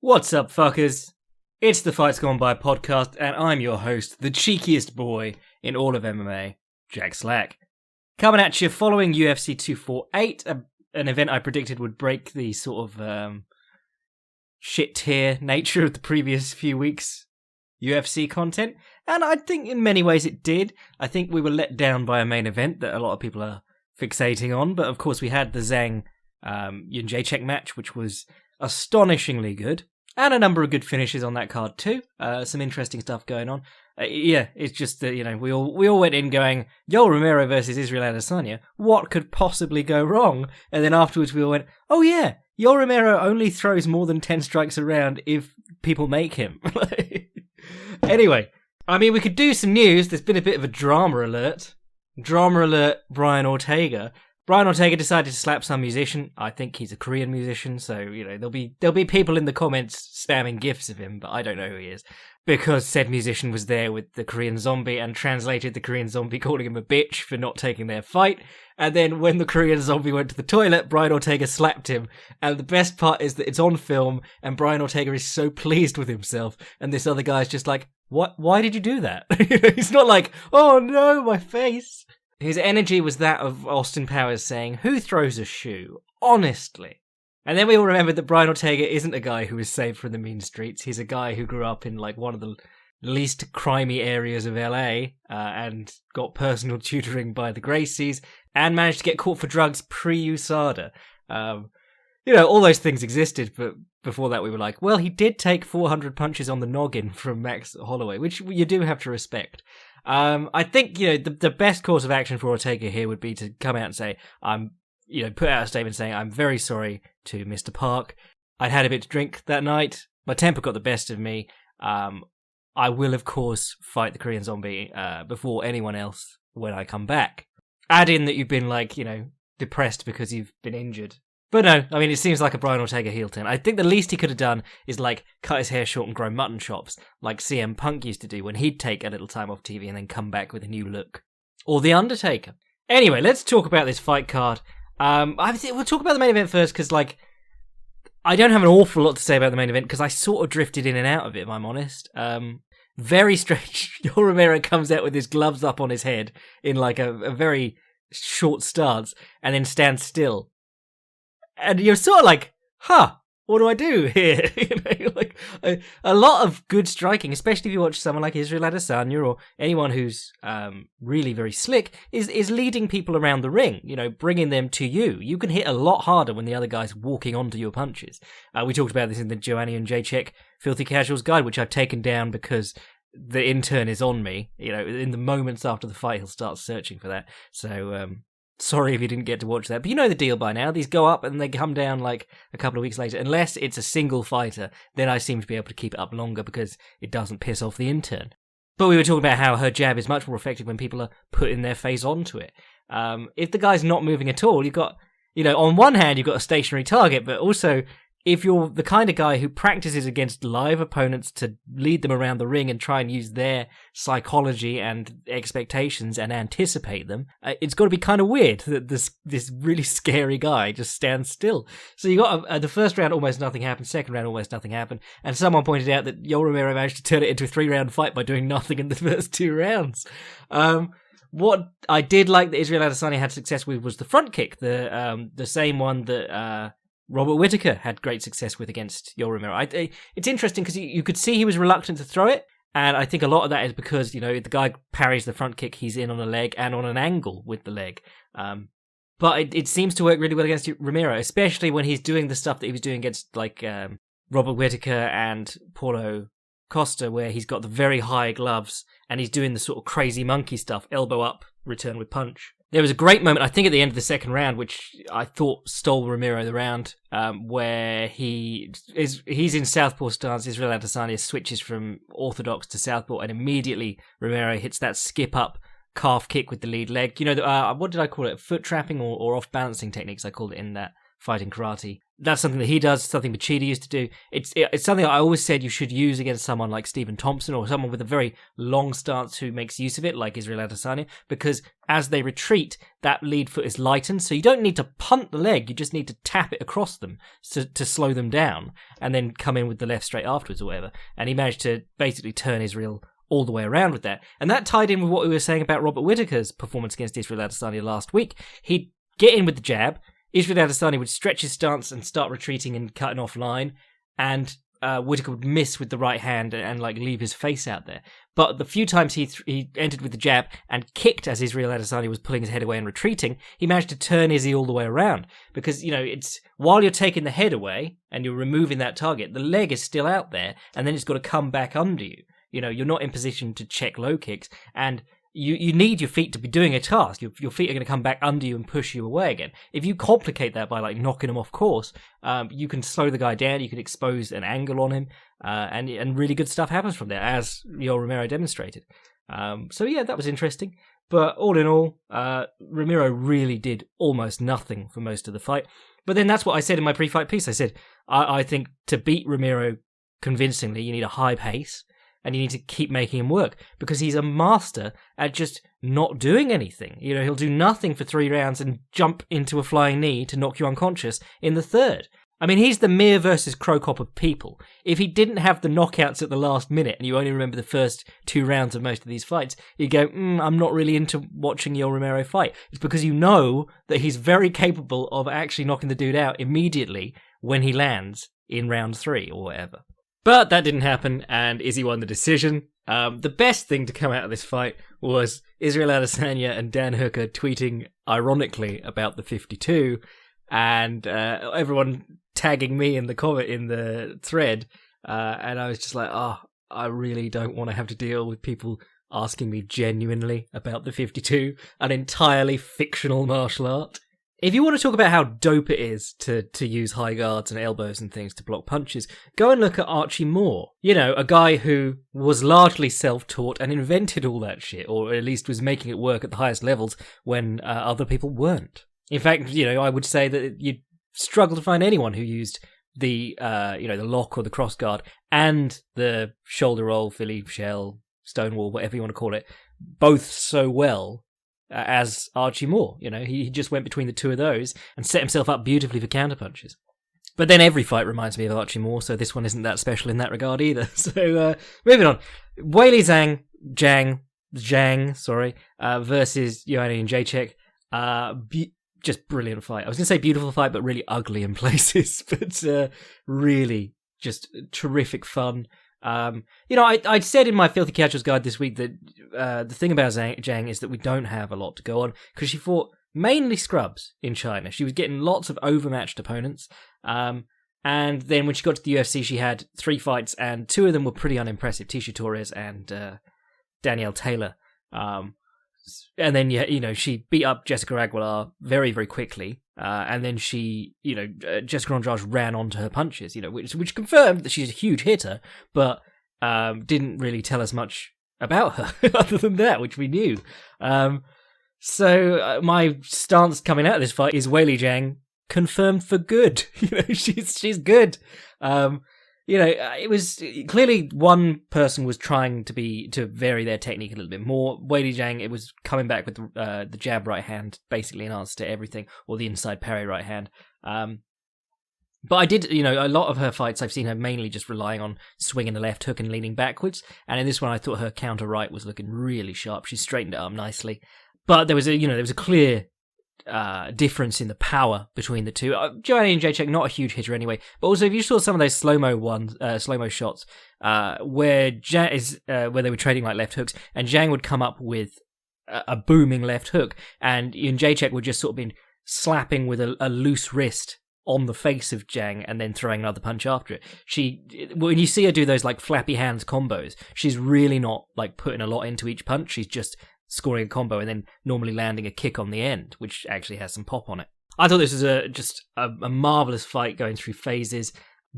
What's up, fuckers? It's the Fights Gone By podcast, and I'm your host, the cheekiest boy in all of MMA, Jack Slack. Coming at you following UFC 248, an event I predicted would break the sort of shit tier nature of the previous few weeks' UFC content, and I think in many ways it did. I think we were let down by a main event that a lot of people are fixating on, but of course we had the Zhang Jacek match, which was astonishingly good. And a number of good finishes on that card too. Some interesting stuff going on. It's just that, we all went in going, Yo, Romero versus Israel Adesanya. What could possibly go wrong? And then afterwards we all went, oh yeah, Yo Romero only throws more than 10 strikes around if people make him. Anyway, we could do some news. There's been a bit of a drama alert. Drama alert, Brian Ortega. Brian Ortega decided to slap some musician. I think he's a Korean musician, so, there'll be people in the comments spamming gifs of him, but I don't know who he is. Because said musician was there with the Korean zombie and translated the Korean zombie calling him a bitch for not taking their fight. And then when the Korean zombie went to the toilet, Brian Ortega slapped him. And the best part is that it's on film and Brian Ortega is so pleased with himself. And this other guy's just like, what? Why did you do that? He's not like, oh no, my face. His energy was that of Austin Powers saying, who throws a shoe? Honestly. And then we all remembered that Brian Ortega isn't a guy who was saved from the mean streets. He's a guy who grew up in one of the least crimey areas of LA and got personal tutoring by the Gracies and managed to get caught for drugs pre-USADA. All those things existed, but before that we were like, well, he did take 400 punches on the noggin from Max Holloway, which you do have to respect. I think, the best course of action for Ortega here would be to come out and say, put out a statement saying, I'm very sorry to Mr. Park. I'd had a bit to drink that night. My temper got the best of me. I will, of course, fight the Korean zombie before anyone else when I come back. Add in that you've been, depressed because you've been injured. But no, it seems like a Brian Ortega heel turn. I think the least he could have done is, cut his hair short and grow mutton chops, like CM Punk used to do when he'd take a little time off TV and then come back with a new look. Or The Undertaker. Anyway, let's talk about this fight card. We'll talk about the main event first, because, I don't have an awful lot to say about the main event, because I sort of drifted in and out of it, if I'm honest. Very strange. Yo Romero comes out with his gloves up on his head in, a very short stance, and then stands still. And you're sort of like, what do I do here? A lot of good striking, especially if you watch someone like Israel Adesanya or anyone who's really very slick, is leading people around the ring, bringing them to you. You can hit a lot harder when the other guy's walking onto your punches. We talked about this in the Joanna and Jacek Filthy Casuals guide, which I've taken down because the intern is on me. In the moments after the fight, he'll start searching for that. So, sorry if you didn't get to watch that, but you know the deal by now. These go up and they come down a couple of weeks later. Unless it's a single fighter, then I seem to be able to keep it up longer because it doesn't piss off the intern. But we were talking about how her jab is much more effective when people are putting their face onto it. If the guy's not moving at all, you've got, on one hand, you've got a stationary target, but also if you're the kind of guy who practices against live opponents to lead them around the ring and try and use their psychology and expectations and anticipate them, it's got to be kind of weird that this really scary guy just stands still. So you got the first round, almost nothing happened. Second round, almost nothing happened. And someone pointed out that Yo Romero managed to turn it into a 3-round fight by doing nothing in the first 2 rounds. What I did like that Israel Adesanya had success with was the front kick, the same one that Robert Whittaker had great success with against Yo Romero. It's interesting because you could see he was reluctant to throw it, and I think a lot of that is because, the guy parries the front kick, he's in on a leg and on an angle with the leg. But it seems to work really well against Romero, especially when he's doing the stuff that he was doing against, Robert Whittaker and Paulo Costa, where he's got the very high gloves, and he's doing the sort of crazy monkey stuff, elbow up, return with punch. There was a great moment, I think, at the end of the second round, which I thought stole Romero the round, where he's in southpaw stance. Israel Adesanya switches from orthodox to southpaw, and immediately Romero hits that skip up calf kick with the lead leg. What did I call it? Foot trapping or off balancing techniques, I called it in that fighting karate. that's something that he does, something Machida used to do. It's something I always said you should use against someone like Stephen Thompson or someone with a very long stance who makes use of it, like Israel Adesanya, because as they retreat, that lead foot is lightened, so you don't need to punt the leg, you just need to tap it across them to slow them down, and then come in with the left straight afterwards or whatever. And he managed to basically turn Israel all the way around with that. And that tied in with what we were saying about Robert Whittaker's performance against Israel Adesanya last week. He'd get in with the jab, Israel Adesanya would stretch his stance and start retreating and cutting off line, and Whittaker would miss with the right hand and like leave his face out there. But the few times he entered with the jab and kicked as Israel Adesanya was pulling his head away and retreating, he managed to turn Izzy all the way around. Because, it's while you're taking the head away and you're removing that target, the leg is still out there, and then it's got to come back under you. You're not in position to check low kicks, and you need your feet to be doing a task. Your feet are going to come back under you and push you away again. If you complicate that by like knocking him off course, you can slow the guy down, you can expose an angle on him, and really good stuff happens from there, as Romero demonstrated. So yeah, that was interesting. But all in all, Romero really did almost nothing for most of the fight. But then that's what I said in my pre-fight piece. I said, I think to beat Romero convincingly, you need a high pace, and you need to keep making him work, because he's a master at just not doing anything. He'll do nothing for 3 rounds and jump into a flying knee to knock you unconscious in the third. I mean, he's the Mir versus Cro Cop of people. If he didn't have the knockouts at the last minute, and you only remember the first 2 rounds of most of these fights, you go, I'm not really into watching Yoel Romero fight. It's because you know that he's very capable of actually knocking the dude out immediately when he lands in round 3 or whatever. But that didn't happen, and Izzy won the decision. The best thing to come out of this fight was Israel Adesanya and Dan Hooker tweeting ironically about the 52, and everyone tagging me in the thread, and I was just like, I really don't want to have to deal with people asking me genuinely about the 52, an entirely fictional martial art. If you want to talk about how dope it is to use high guards and elbows and things to block punches, go and look at Archie Moore. A guy who was largely self-taught and invented all that shit, or at least was making it work at the highest levels when other people weren't. In fact, I would say that you'd struggle to find anyone who used the lock or the cross guard and the shoulder roll, Philly shell, stonewall, whatever you want to call it, both so well as Archie Moore. He just went between the two of those and set himself up beautifully for counterpunches. But then every fight reminds me of Archie Moore, so this one isn't that special in that regard either. So, moving on. Weili Zhang, versus Joanna and Jacek. Just brilliant fight. I was going to say beautiful fight, but really ugly in places. But really just terrific fun. I said in my Filthy Casuals guide this week that the thing about Zhang is that we don't have a lot to go on, because she fought mainly scrubs in China. She was getting lots of overmatched opponents. And then when she got to the UFC, she had 3 fights, and 2 of them were pretty unimpressive, Tisha Torres and Danielle Taylor. And then, she beat up Jessica Aguilar very, very quickly. And then she, Jessica Andrade ran onto her punches, which confirmed that she's a huge hitter, but didn't really tell us much about her other than that, which we knew. So my stance coming out of this fight is Weili Zhang confirmed for good. She's good. It was clearly one person was trying to vary their technique a little bit more. Weili Zhang, it was coming back with the jab right hand, basically in answer to everything, or the inside parry right hand. But I did, a lot of her fights, I've seen her mainly just relying on swinging the left hook and leaning backwards. And in this one, I thought her counter right was looking really sharp. She straightened it up nicely. But there was a clear difference in the power between the two. Joanna and Jacek, not a huge hitter anyway, but also if you saw some of those slow-mo shots, where they were trading like left hooks, and Zhang would come up with a booming left hook, and Jacek would just sort of been slapping with a loose wrist on the face of Zhang and then throwing another punch after it. When you see her do those like flappy hands combos, she's really not like putting a lot into each punch. She's just scoring a combo and then normally landing a kick on the end, which actually has some pop on it. I thought this was just a marvelous fight going through phases.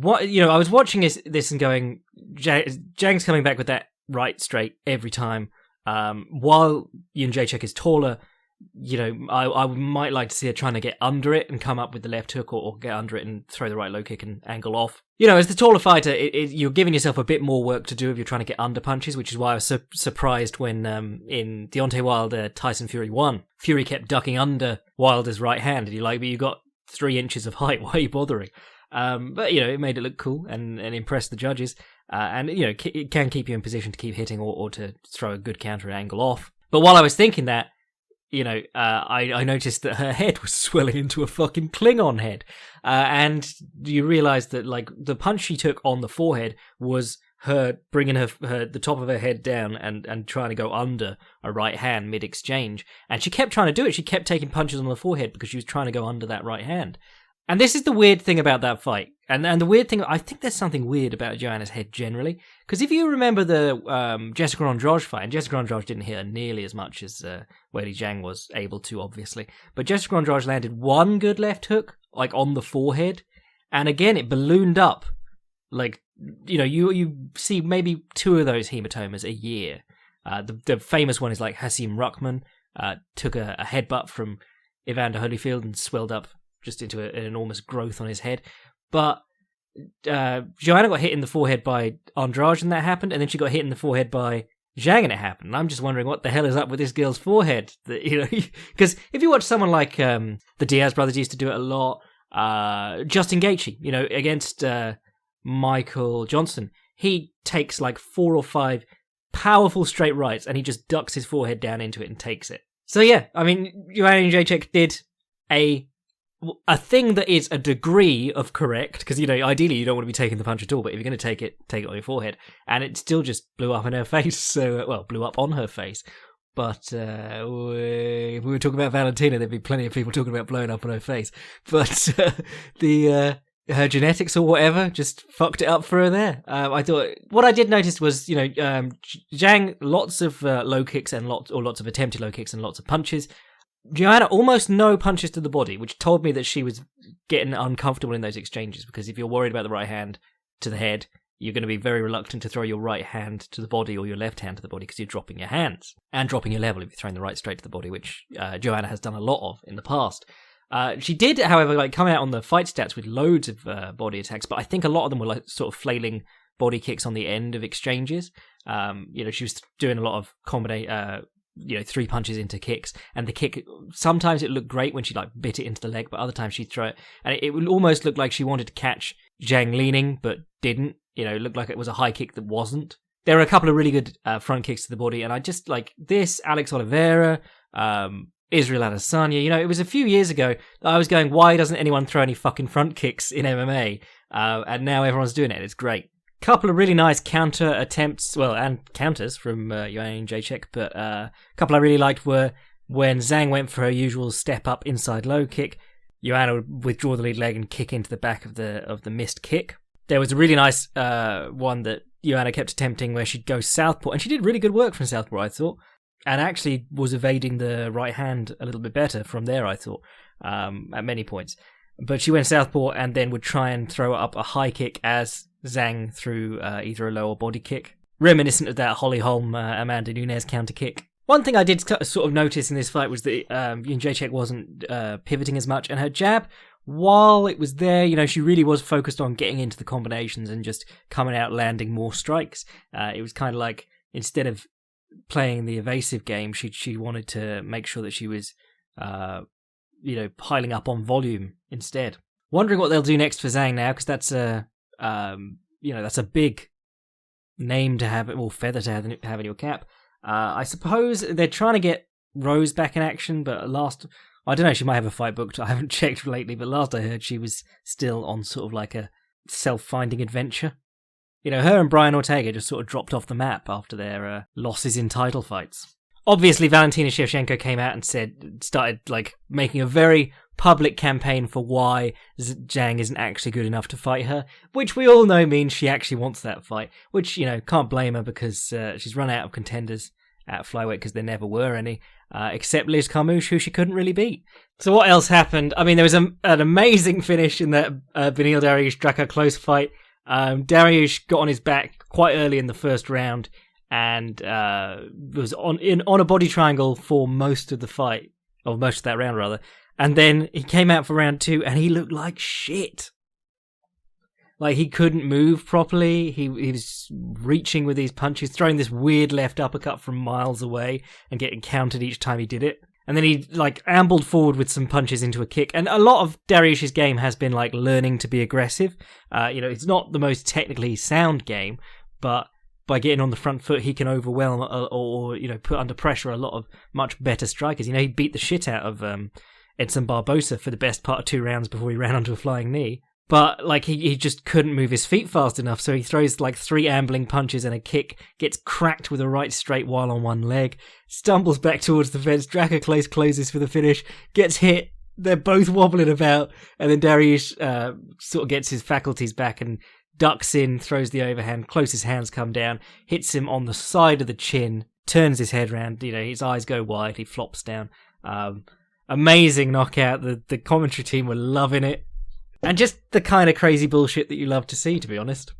I was watching this and going, Zhang's coming back with that right straight every time. While Jacek is taller, I might like to see her trying to get under it and come up with the left hook, or get under it and throw the right low kick and angle off. As the taller fighter, you're giving yourself a bit more work to do if you're trying to get under punches, which is why I was so surprised when in Deontay Wilder Tyson Fury 1, Fury kept ducking under Wilder's right hand, and you're like, but you got 3 inches of height, why are you bothering? But it made it look cool and impress the judges, and it can keep you in position to keep hitting or to throw a good counter angle off. But while I was thinking that, I noticed that her head was swelling into a fucking Klingon head. And you realise that, like, the punch she took on the forehead was her bringing the top of her head down and trying to go under a right hand mid-exchange. And she kept trying to do it. She kept taking punches on the forehead because she was trying to go under that right hand. And this is the weird thing about that fight. And the weird thing, I think there's something weird about Joanna's head generally. Because if you remember the Jessica Andrade fight, and Jessica Andrade didn't hit her nearly as much as Weili Zhang was able to, obviously. But Jessica Andrade landed one good left hook, like on the forehead. And again, it ballooned up. Like, you see maybe 2 of those hematomas a year. The famous one is like Hasim Ruckman took a headbutt from Evander Holyfield and swelled up just into an enormous growth on his head. But Joanna got hit in the forehead by Andrade and that happened, and then she got hit in the forehead by Zhang and it happened. And I'm just wondering what the hell is up with this girl's forehead. Because if you watch someone like the Diaz brothers used to do it a lot, Justin Gaethje, against Michael Johnson, he takes like 4 or 5 powerful straight rights and he just ducks his forehead down into it and takes it. So yeah, I mean, Joanna Jacek did a thing that is a degree of correct, because ideally you don't want to be taking the punch at all, but if you're going to take it on your forehead, and it still just blew up in her face. So blew up on her face. But if we were talking about Valentina, there'd be plenty of people talking about blowing up on her face. But her genetics or whatever just fucked it up for her there. I thought what I did notice was Zhang, lots of low kicks and lots of attempted low kicks and lots of punches. Joanna almost no punches to the body, which told me that she was getting uncomfortable in those exchanges, because if you're worried about the right hand to the head, you're going to be very reluctant to throw your right hand to the body or your left hand to the body because you're dropping your hands and dropping your level if you're throwing the right straight to the body, which Joanna has done a lot of in the past. She did, however, come out on the fight stats with loads of body attacks, but I think a lot of them were like sort of flailing body kicks on the end of exchanges. She was doing a lot of 3 punches into kicks, and the kick, sometimes it looked great when she like bit it into the leg, but other times she'd throw it and it would almost look like she wanted to catch Zhang leaning but didn't. It looked like it was a high kick that wasn't. There were a couple of really good front kicks to the body, and I just like this Alex Oliveira, Israel Adesanya. It was a few years ago I was going, why doesn't anyone throw any fucking front kicks in MMA? And now everyone's doing it. It's great. Couple of really nice counter attempts, and counters from Joanna Jacek, but a couple I really liked were when Zhang went for her usual step up inside low kick, Joanna would withdraw the lead leg and kick into the back of the missed kick. There was a really nice one that Joanna kept attempting where she'd go southpaw, and she did really good work from southpaw, I thought, and actually was evading the right hand a little bit better from there, I thought, at many points. But she went southpaw and then would try and throw up a high kick as Zhang threw either a lower body kick, reminiscent of that Holly Holm Amanda Nunes counter kick. One thing I did sort of notice in this fight was that Jacek wasn't pivoting as much, and her jab, while it was there, she really was focused on getting into the combinations and just coming out landing more strikes. It was kind of like, instead of playing the evasive game, she wanted to make sure that she was piling up on volume instead. Wondering what they'll do next for Zhang now, because that's that's a big name to have, or feather to have in your cap. I suppose they're trying to get Rose back in action, but I don't know, she might have a fight booked. I haven't checked lately, but last I heard she was still on sort of like a self-finding adventure. Her and Brian Ortega just sort of dropped off the map after their losses in title fights. Obviously, Valentina Shevchenko came out and started making a very public campaign for why Zhang isn't actually good enough to fight her, which we all know means she actually wants that fight, which, can't blame her, because she's run out of contenders at flyweight because there never were any, except Liz Carmouche, who she couldn't really beat. So what else happened? I mean, there was an amazing finish in that Beneil Dariush-Drakkar close fight. Dariush got on his back quite early in the first round and was on a body triangle for most of the fight. or most of that round rather. And then he came out for round 2 and he looked like shit. Like, he couldn't move properly. He was reaching with these punches, throwing this weird left uppercut from miles away and getting countered each time he did it. And then he, like, ambled forward with some punches into a kick. And a lot of Dariush's game has been, like, learning to be aggressive. It's not the most technically sound game, but by getting on the front foot, he can overwhelm or put under pressure a lot of much better strikers. He beat the shit out of Edson Barbosa for the best part of 2 rounds before he ran onto a flying knee. But, like, he just couldn't move his feet fast enough, so he throws, like, 3 ambling punches and a kick, gets cracked with a right straight while on one leg, stumbles back towards the fence, Dracocles closes for the finish, gets hit, they're both wobbling about, and then Dariush sort of gets his faculties back and ducks in, throws the overhand, closest hands come down, hits him on the side of the chin, turns his head round, his eyes go wide, he flops down. Amazing knockout, the commentary team were loving it. And just the kind of crazy bullshit that you love to see, to be honest.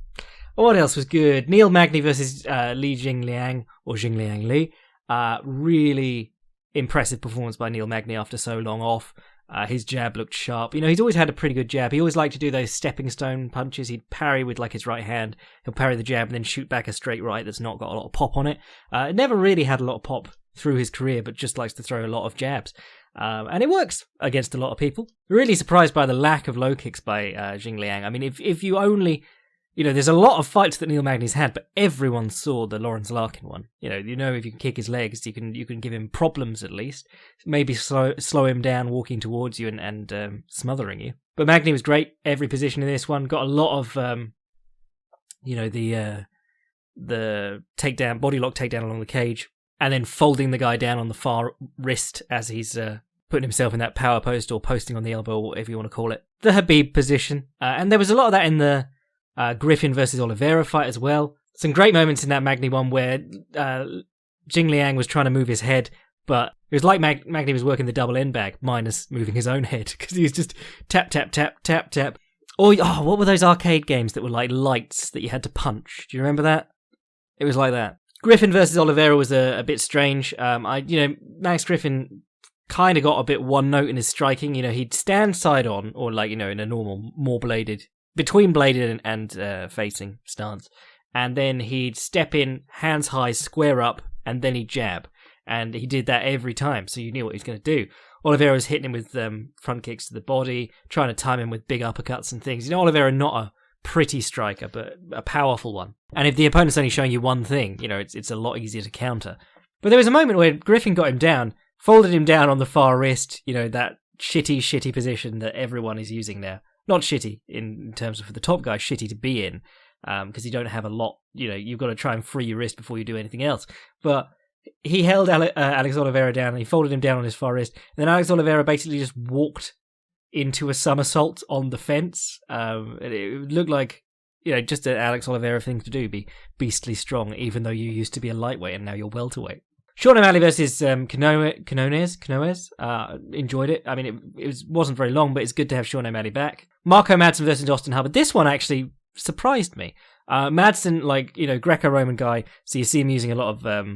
What else was good? Neil Magny versus Li Jin or Jingliang Li. Really impressive performance by Neil Magny after so long off. His jab looked sharp. He's always had a pretty good jab. He always liked to do those stepping stone punches. He'd parry with, like, his right hand. He'll parry the jab and then shoot back a straight right that's not got a lot of pop on it. Never really had a lot of pop through his career, but just likes to throw a lot of jabs. And it works against a lot of people. Really surprised by the lack of low kicks by Jing Liang. I mean, if you only... there's a lot of fights that Neil Magny's had, but everyone saw the Lawrence Larkin one. If you can kick his legs, you can give him problems at least. Maybe slow him down, walking towards you and smothering you. But Magny was great. Every position in this one got a lot of the takedown, body lock takedown along the cage, and then folding the guy down on the far wrist as he's putting himself in that power post or posting on the elbow, or whatever you want to call it. The Habib position, and there was a lot of that in the Griffin versus Oliveira fight as well. Some great moments in that Magny one where Jing Liang was trying to move his head, but it was like Magny was working the double end bag, minus moving his own head, because he was just tap, tap, tap, tap, tap. Or, what were those arcade games that were like lights that you had to punch? Do you remember that? It was like that. Griffin versus Oliveira was a bit strange. Max Griffin kind of got a bit one note in his striking. He'd stand side on, or in a normal, more bladed, between bladed and facing stance. And then he'd step in, hands high, square up, and then he'd jab. And he did that every time, so you knew what he was going to do. Oliveira was hitting him with front kicks to the body, trying to time him with big uppercuts and things. Oliveira not a pretty striker, but a powerful one. And if the opponent's only showing you one thing, it's a lot easier to counter. But there was a moment where Griffin got him down, folded him down on the far wrist, that shitty position that everyone is using now. Not shitty in terms of for the top guy, shitty to be in, because you don't have a lot, you've got to try and free your wrist before you do anything else. But he held Alex Oliveira down and he folded him down on his far wrist. And then Alex Oliveira basically just walked into a somersault on the fence. It looked like, just an Alex Oliveira thing to do, be beastly strong, even though you used to be a lightweight and now you're welterweight. Sean O'Malley versus Canoes. Enjoyed it. I mean, it wasn't very long, but it's good to have Sean O'Malley back. Marco Madsen versus Austin Hubbard. This one actually surprised me. Madsen, Greco-Roman guy, so you see him using a lot of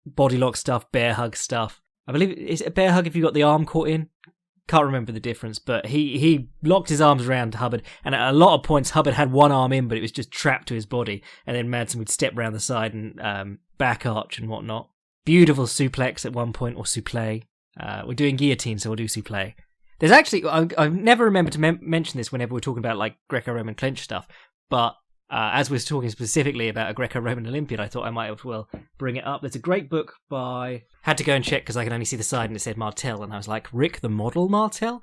body lock stuff, bear hug stuff. I believe, is it a bear hug if you got the arm caught in? Can't remember the difference, but he locked his arms around Hubbard, and at a lot of points Hubbard had one arm in, but it was just trapped to his body, and then Madsen would step round the side and back arch and whatnot. Beautiful suplex at one point, or suplex. We're doing guillotine, so we'll do suplex. There's actually, I've never remembered to mention this whenever we're talking about like Greco-Roman clinch stuff, but as we're talking specifically about a Greco-Roman Olympian, I thought I might as well bring it up. There's a great book by... Had to go and check because I could only see the side and it said Martel, and I was like, Rick the Model Martel?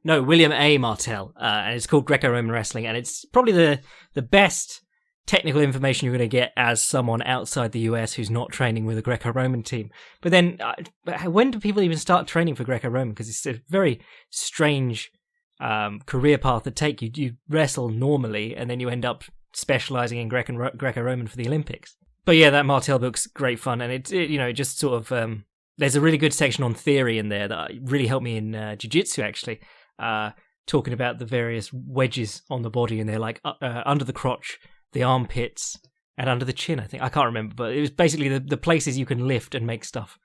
No, William A. Martel, and it's called Greco-Roman Wrestling, and it's probably the best technical information you're going to get as someone outside the US who's not training with a Greco-Roman team. But then, when do people even start training for Greco-Roman? Because it's a very strange career path to take. You wrestle normally, and then you end up specializing in Greco-Roman for the Olympics. But yeah, that Martel book's great fun, and it just sort of there's a really good section on theory in there that really helped me in jiu-jitsu actually, talking about the various wedges on the body, and they're like under the crotch, the armpits, and under the chin. I think I can't remember, but it was basically the places you can lift and make stuff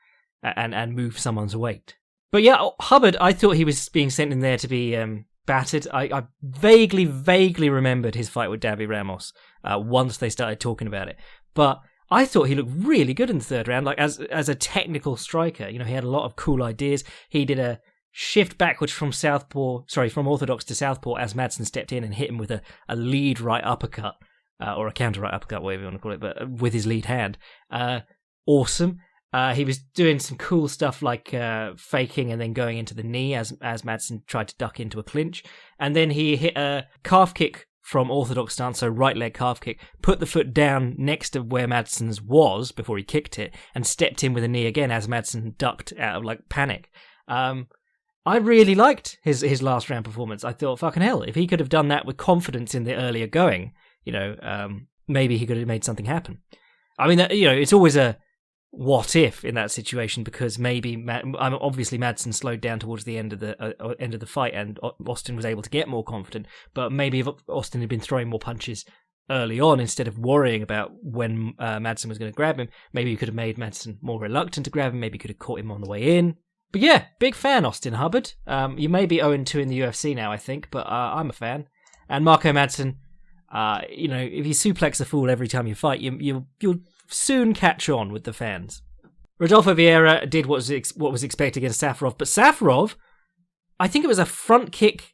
and move someone's weight. But yeah, Hubbard, I thought he was being sent in there to be battered. I vaguely remembered his fight with Davy Ramos once they started talking about it. But I thought he looked really good in the third round, like as a technical striker. You know, he had a lot of cool ideas. He did a shift backwards from orthodox to southpaw as Madsen stepped in and hit him with a lead right uppercut, or a counter right uppercut, whatever you want to call it, but with his lead hand. Awesome. He was doing some cool stuff like faking and then going into the knee as Madsen tried to duck into a clinch. And then he hit a calf kick from orthodox stance, so right leg calf kick, put the foot down next to where Madsen's was before he kicked it, and stepped in with a knee again as Madsen ducked out of like panic. I really liked his last round performance. I thought, fucking hell, if he could have done that with confidence in the earlier going, maybe he could have made something happen. I mean, it's always a what if in that situation, because maybe obviously Madsen slowed down towards the end of the fight and Austin was able to get more confident, but maybe if Austin had been throwing more punches early on instead of worrying about when Madsen was going to grab him, maybe you could have made Madsen more reluctant to grab him, maybe you could have caught him on the way in. But yeah, big fan, Austin Hubbard. You may be 0-2 in the UFC now, I think, but I'm a fan. And Marco Madsen, if you suplex a fool every time you fight, you'll soon catch on with the fans. Rodolfo Vieira did what was expected against Safarov, but Safarov, I think it was a front kick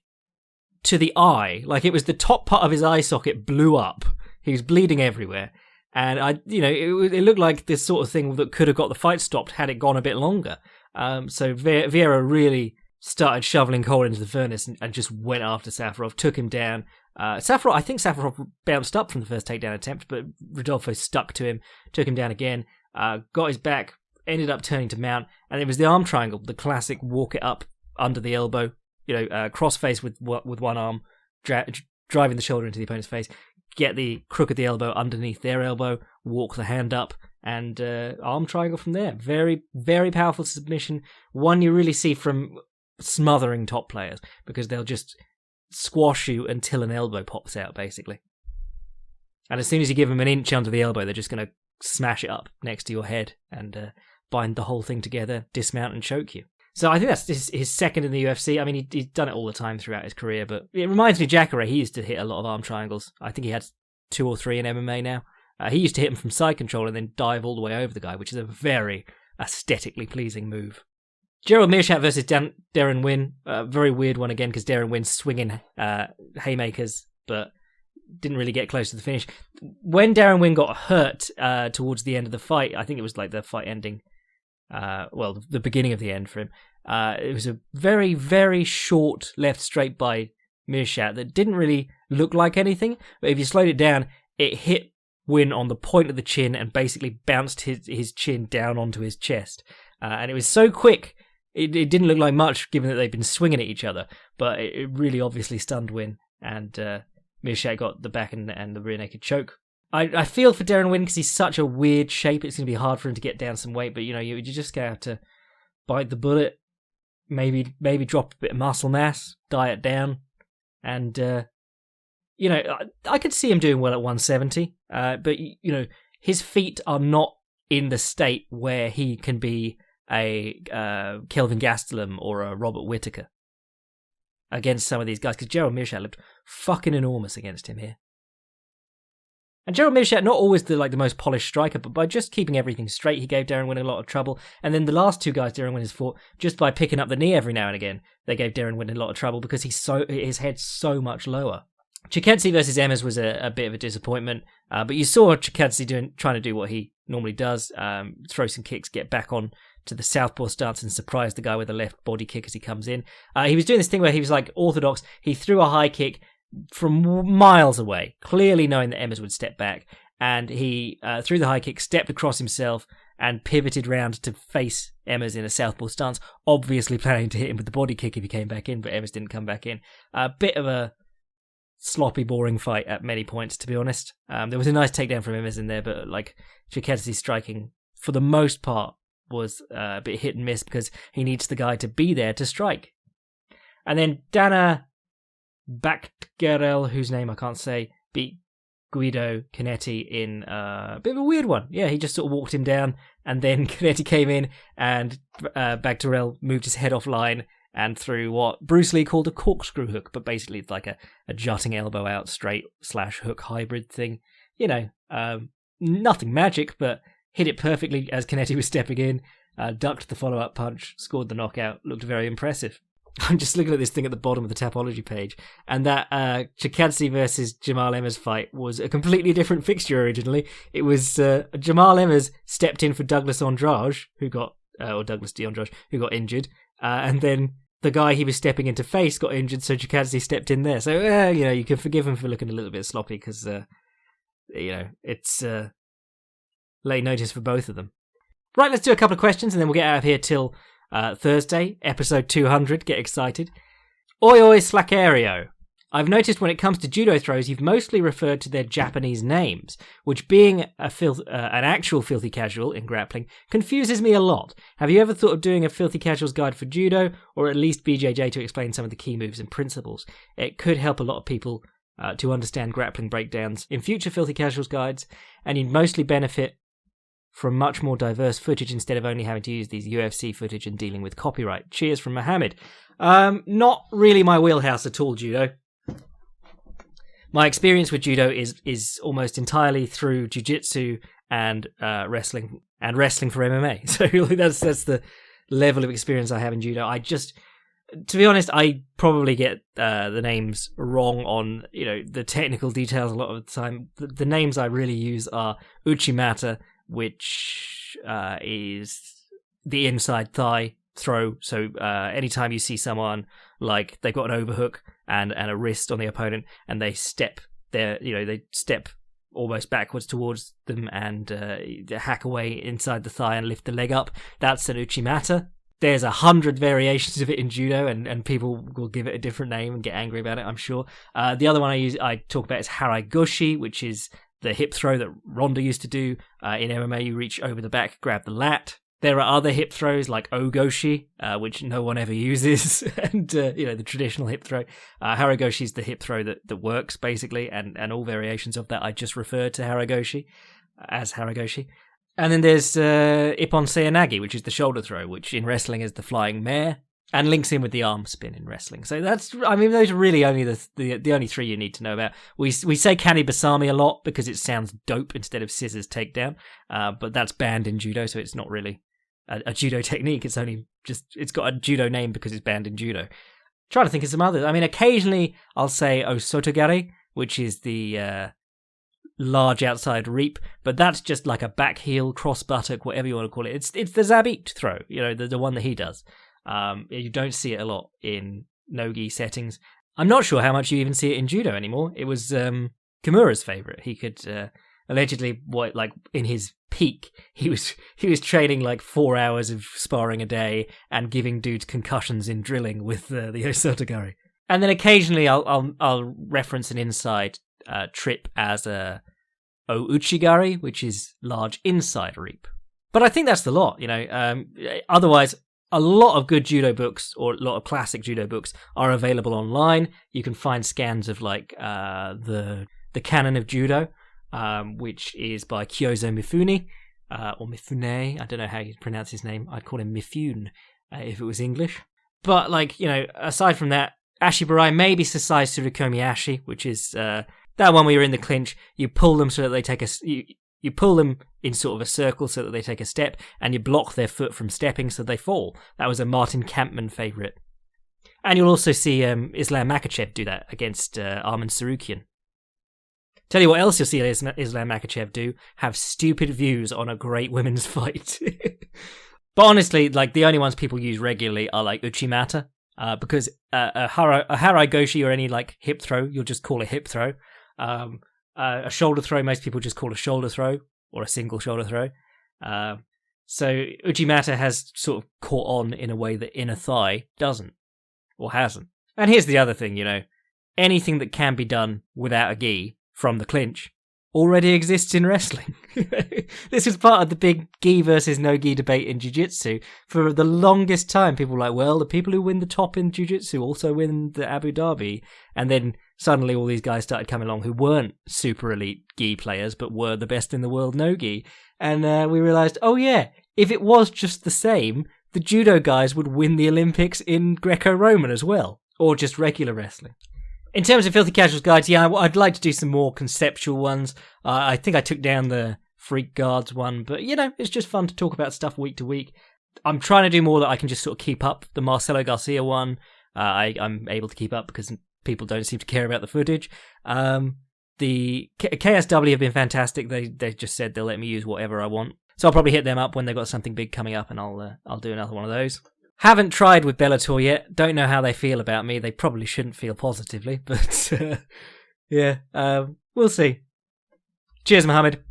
to the eye, like it was the top part of his eye socket blew up. He was bleeding everywhere, and it looked like this sort of thing that could have got the fight stopped had it gone a bit longer. So Vieira really started shoveling coal into the furnace and just went after Safarov, took him down. I think Safarov bounced up from the first takedown attempt, but Rodolfo stuck to him, took him down again, got his back, ended up turning to mount, and it was the arm triangle, the classic walk it up under the elbow, cross face with one arm, driving the shoulder into the opponent's face, get the crook of the elbow underneath their elbow, walk the hand up, and arm triangle from there. Very, very powerful submission, one you really see from smothering top players, because they'll just squash you until an elbow pops out, basically. And as soon as you give them an inch under the elbow, they're just going to smash it up next to your head and bind the whole thing together, dismount and choke you. So I think that's his second in the UFC. I mean, he's done it all the time throughout his career, but it reminds me of Jacare. He used to hit a lot of arm triangles. I think he had 2 or 3 in MMA now. He used to hit him from side control and then dive all the way over the guy, which is a very aesthetically pleasing move. Gerald Meerschaert versus Darren Wynn. Very weird one again, because Darren Wynn's swinging haymakers, but didn't really get close to the finish. When Darren Wynn got hurt towards the end of the fight, I think it was like the fight ending, the beginning of the end for him. It was a very, very short left straight by Meerschaert that didn't really look like anything, but if you slowed it down, it hit Wynn on the point of the chin and basically bounced his chin down onto his chest. And it was so quick, it didn't look like much given that they'd been swinging at each other, but it really obviously stunned Wynn, and Meerschaert got the back and the rear naked choke. I feel for Darren Wynn because he's such a weird shape, it's going to be hard for him to get down some weight, but you just going to have to bite the bullet, maybe drop a bit of muscle mass, diet down, and I could see him doing well at 170, but his feet are not in the state where he can be a Kelvin Gastelum or a Robert Whittaker against some of these guys, because Gerald Meerschaert looked fucking enormous against him here. And Gerald Meerschaert, not always the most polished striker, but by just keeping everything straight, he gave Darren Wynn a lot of trouble. And then the last 2 guys Darren Wynn has fought, just by picking up the knee every now and again, they gave Darren Wynn a lot of trouble because his head's so much lower. Chikadze versus Emmers was a bit of a disappointment, but you saw Chikadze trying to do what he normally does, throw some kicks, get back on to the southpaw stance and surprise the guy with a left body kick as he comes in. He was doing this thing where he was like orthodox. He threw a high kick from miles away, clearly knowing that Emmers would step back, and he threw the high kick, stepped across himself, and pivoted round to face Emmers in a southpaw stance, obviously planning to hit him with the body kick if he came back in, but Emmers didn't come back in. A bit of a sloppy, boring fight at many points, to be honest. There was a nice takedown from Emmers in there, but Chikadze's striking, for the most part, was a bit hit and miss because he needs the guy to be there to strike. And then Dana Bakterel, whose name I can't say, beat Guido Canetti in a bit of a weird one. Yeah, he just sort of walked him down, and then Canetti came in, and Bagdarell moved his head offline and threw what Bruce Lee called a corkscrew hook, but basically it's like a jutting elbow out straight / hook hybrid thing. Nothing magic, but hit it perfectly as Canetti was stepping in, ducked the follow-up punch, scored the knockout, looked very impressive. I'm just looking at this thing at the bottom of the Tapology page, and that Chikadze versus Jamal Emmers fight was a completely different fixture originally. It was Jamal Emmers stepped in for Douglas Andrade, or Douglas D'Andrade, who got injured, and then the guy he was stepping in to face got injured, so Chikadze stepped in there. So, you can forgive him for looking a little bit sloppy, because, it's late notice for both of them. Right, let's do a couple of questions, and then we'll get out of here till Thursday, episode 200. Get excited. Oi oi Slackario. I've noticed when it comes to judo throws, you've mostly referred to their Japanese names, which, being an actual filthy casual in grappling, confuses me a lot. Have you ever thought of doing a filthy casuals guide for judo, or at least BJJ to explain some of the key moves and principles? It could help a lot of people to understand grappling breakdowns in future filthy casuals guides, and you'd mostly benefit from much more diverse footage instead of only having to use these UFC footage and dealing with copyright. Cheers from Mohammed. Not really my wheelhouse at all, judo. My experience with judo is almost entirely through jiu-jitsu and wrestling for MMA. So that's the level of experience I have in judo. To be honest, I probably get the names wrong on the technical details a lot of the time. The names I really use are uchimata, which is the inside thigh throw. So anytime you see someone like they've got an overhook and a wrist on the opponent, and they step they step almost backwards towards them and hack away inside the thigh and lift the leg up, that's an uchimata. There's 100 variations of it in judo, and people will give it a different name and get angry about it, I'm sure. The other one I talk about is haragoshi, which is the hip throw that Ronda used to do. In MMA, you reach over the back, grab the lat. There are other hip throws like ogoshi, which no one ever uses, and the traditional hip throw. Haragoshi is the hip throw that works, basically, and all variations of that I just refer to haragoshi as haragoshi. And then there's ippon seoinage, which is the shoulder throw, which in wrestling is the flying mare, and links in with the arm spin in wrestling. So those are really only the only three you need to know about. We say kani basami a lot because it sounds dope instead of scissors takedown, but that's banned in judo, so it's not really a judo technique. It's got a judo name because it's banned in judo. Trying to think of some others. occasionally I'll say osotogari, which is the large outside reap, but that's just like a back heel, cross buttock, whatever you want to call it. It's the Zabit throw, the one that he does. You don't see it a lot in no-gi settings. I'm not sure how much you even see it in judo anymore. It was Kimura's favorite. He could allegedly, in his peak, he was training like 4 hours of sparring a day and giving dudes concussions in drilling with the osotogari. And then occasionally I'll reference an inside trip as a ouchigari, which is large inside reap. But I think that's the lot, Otherwise, a lot of good judo books, or a lot of classic judo books, are available online. You can find scans of the Canon of Judo, which is by Kyozo Mifune, or Mifune. I don't know how you pronounce his name. I'd call him Mifune if it was English. But aside from that, Ashibarai, maybe Sasai Tsurukomi Ashi, which is that one where you're in the clinch. You pull them so that they take you pull them in sort of a circle so that they take a step, and you block their foot from stepping so they fall. That was a Martin Kampman favourite. And you'll also see Islam Makhachev do that against Arman Sarukian. Tell you what else you'll see Islam Makhachev do: have stupid views on a great women's fight. But honestly, the only ones people use regularly are uchimata, because a haragoshi or any hip throw, you'll just call a hip throw. A shoulder throw, most people just call a shoulder throw, or a single shoulder throw. So uchimata has sort of caught on in a way that inner thigh doesn't, or hasn't. And here's the other thing, anything that can be done without a gi from the clinch already exists in wrestling. This is part of the big gi versus no gi debate in jiu-jitsu. For the longest time, people were like, well, the people who win the top in jiu-jitsu also win the Abu Dhabi. And then suddenly all these guys started coming along who weren't super elite gi players, but were the best in the world no gi. And we realized, oh yeah, if it was just the same, the judo guys would win the Olympics in Greco-Roman as well, or just regular wrestling. In terms of Filthy Casuals guides, yeah, I'd like to do some more conceptual ones. I think I took down the Freak Guards one, but, it's just fun to talk about stuff week to week. I'm trying to do more that I can just sort of keep up. The Marcelo Garcia one, I'm able to keep up because people don't seem to care about the footage. The KSW have been fantastic. They just said they'll let me use whatever I want. So I'll probably hit them up when they've got something big coming up, and I'll do another one of those. Haven't tried with Bellator yet. Don't know how they feel about me. They probably shouldn't feel positively, but we'll see. Cheers, Mohammed.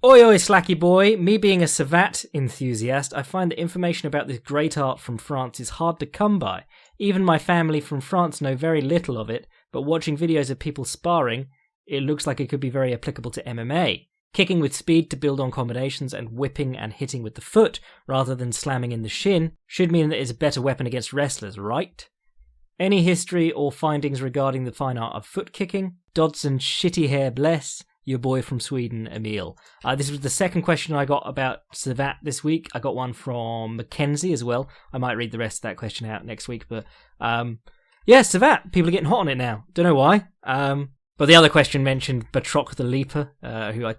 Oi, Slacky boy. Me being a Savat enthusiast, I find that information about this great art from France is hard to come by. Even my family from France know very little of it, but watching videos of people sparring, it looks like it could be very applicable to MMA. Kicking with speed to build on combinations and whipping and hitting with the foot rather than slamming in the shin should mean that it's a better weapon against wrestlers, right? Any history or findings regarding the fine art of foot kicking? Dodson shitty hair bless. Your boy from Sweden, Emil. This was the second question I got about Savat this week. I got one from Mackenzie as well. I might read the rest of that question out next week. But Savat. People are getting hot on it now. Don't know why. But the other question mentioned Batroc the Leaper.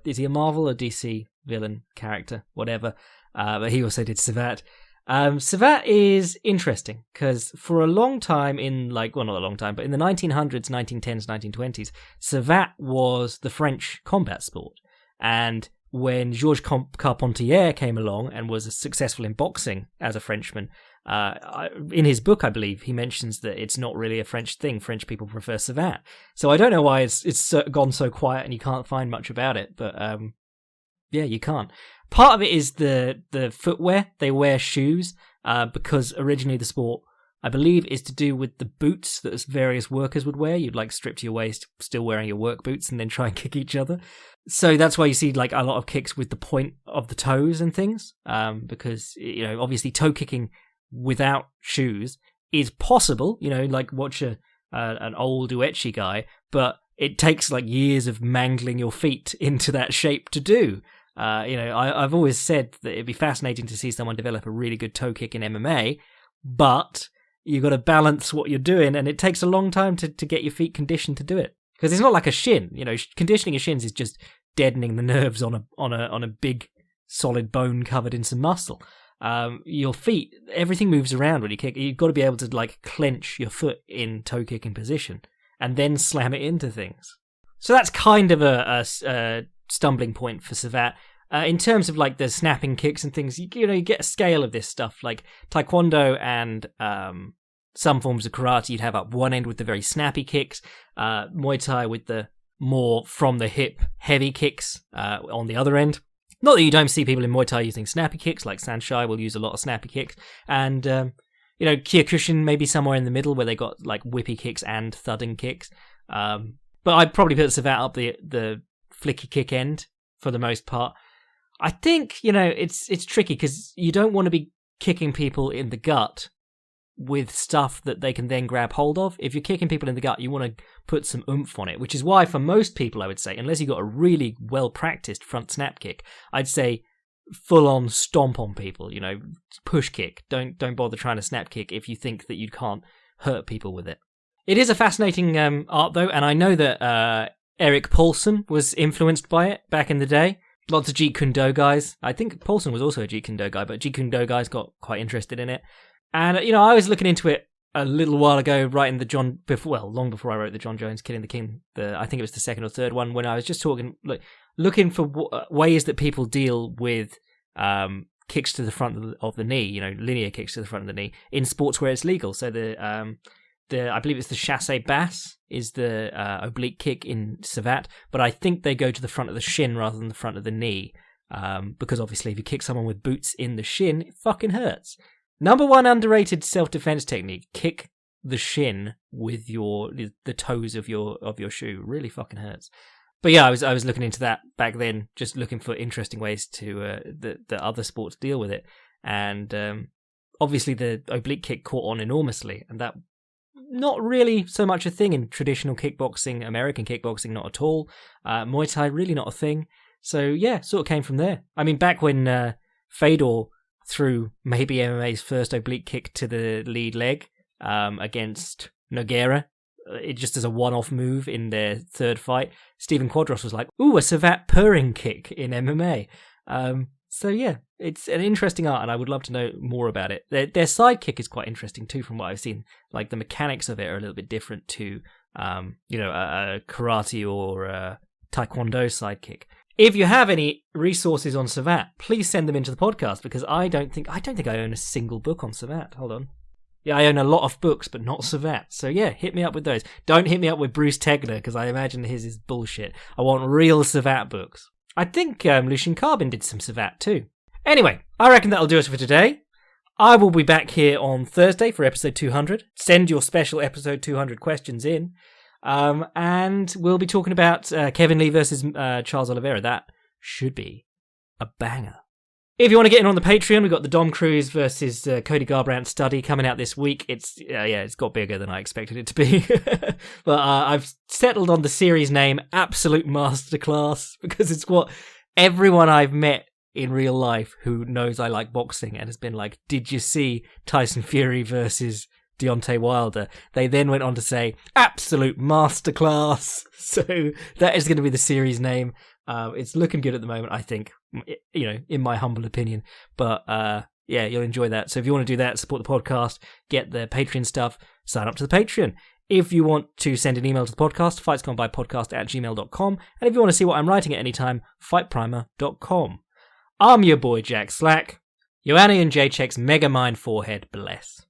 Is he a Marvel or DC villain character? Whatever. But he also did Savat. Savat is interesting because for a long time not a long time, but in the 1900s, 1910s, 1920s, Savat was the French combat sport. And when Georges Carpentier came along and was successful in boxing as a Frenchman, in his book, I believe, he mentions that it's not really a French thing. French people prefer Savat. So I don't know why it's gone so quiet and you can't find much about it, but you can't. Part of it is the footwear. They wear shoes because originally the sport, I believe, is to do with the boots that various workers would wear. You'd strip to your waist, still wearing your work boots, and then try and kick each other. So that's why you see a lot of kicks with the point of the toes and things, because obviously toe kicking without shoes is possible. Watch an old Uechi guy, but it takes years of mangling your feet into that shape to do. I've always said that it'd be fascinating to see someone develop a really good toe kick in MMA, but you've got to balance what you're doing, and it takes a long time to get your feet conditioned to do it. Because it's not like a shin. Conditioning your shins is just deadening the nerves on a big solid bone covered in some muscle. Your feet, everything moves around when you kick. You've got to be able to clench your foot in toe kicking position and then slam it into things. So that's kind of a stumbling point for Savat. In terms of the snapping kicks and things, you get a scale of this stuff. Like Taekwondo and some forms of karate, you'd have up one end with the very snappy kicks, Muay Thai with the more from the hip heavy kicks on the other end. Not that you don't see people in Muay Thai using snappy kicks, like Sanshai will use a lot of snappy kicks, and Kyokushin maybe somewhere in the middle where they got whippy kicks and thudding kicks. But I'd probably put Savat up the flicky kick end for the most part. I think it's tricky because you don't want to be kicking people in the gut with stuff that they can then grab hold of. If you're kicking people in the gut, you want to put some oomph on it, which is why for most people, I would say, unless you've got a really well-practiced front snap kick, I'd say full-on stomp on people, push kick. Don't bother trying to snap kick if you think that you can't hurt people with it. It is a fascinating art, though, and I know that Eric Paulson was influenced by it back in the day. Lots of Jeet Kune Do guys. I think Paulson was also a Jeet Kune Do guy, but Jeet Kune Do guys got quite interested in it. And, I was looking into it a little while ago, writing long before I wrote the John Jones Killing the King. I think it was the second or third one, when I was just looking for ways that people deal with kicks to the front of the knee, linear kicks to the front of the knee in sports where it's legal. So I believe it's the chassé basse is the oblique kick in Savat, but I think they go to the front of the shin rather than the front of the knee, because obviously if you kick someone with boots in the shin, it fucking hurts. Number one underrated self-defense technique: kick the shin with the toes of your shoe. Really fucking hurts. But yeah, I was looking into that back then, just looking for interesting ways to the other sports deal with it, and obviously the oblique kick caught on enormously, and that not really so much a thing in traditional kickboxing, American kickboxing, not at all. Muay Thai, really not a thing. So yeah, sort of came from there. I mean, back when Fedor threw maybe MMA's first oblique kick to the lead leg against Nogueira, it just as a one-off move in their third fight, Stephen Quadros was like, ooh, a Savat purring kick in MMA. So yeah, it's an interesting art, and I would love to know more about it. Their side kick is quite interesting too, from what I've seen. Like the mechanics of it are a little bit different to, a karate or a taekwondo side kick. If you have any resources on Savat, please send them into the podcast, because I don't think I own a single book on Savat. Hold on. Yeah, I own a lot of books, but not Savat. So yeah, hit me up with those. Don't hit me up with Bruce Tegner, because I imagine his is bullshit. I want real Savat books. I think Lucian Carbin did some Savat too. Anyway, I reckon that'll do it for today. I will be back here on Thursday for episode 200. Send your special episode 200 questions in. And we'll be talking about Kevin Lee versus Charles Oliveira. That should be a banger. If you want to get in on the Patreon, we've got the Dom Cruz versus Cody Garbrandt study coming out this week. It's got bigger than I expected it to be. But I've settled on the series name Absolute Masterclass, because it's what everyone I've met in real life who knows I like boxing and has been like, did you see Tyson Fury versus Deontay Wilder? They then went on to say Absolute Masterclass. So that is going to be the series name. It's looking good at the moment, I think, in my humble opinion. But you'll enjoy that. So if you want to do that, support the podcast, get the Patreon stuff, sign up to the Patreon. If you want to send an email to the podcast, fightsgonbypodcast@gmail.com. And if you want to see what I'm writing at any time, fightprimer.com. I'm your boy Jack Slack. Joanna and J-Check's Megamind forehead bless.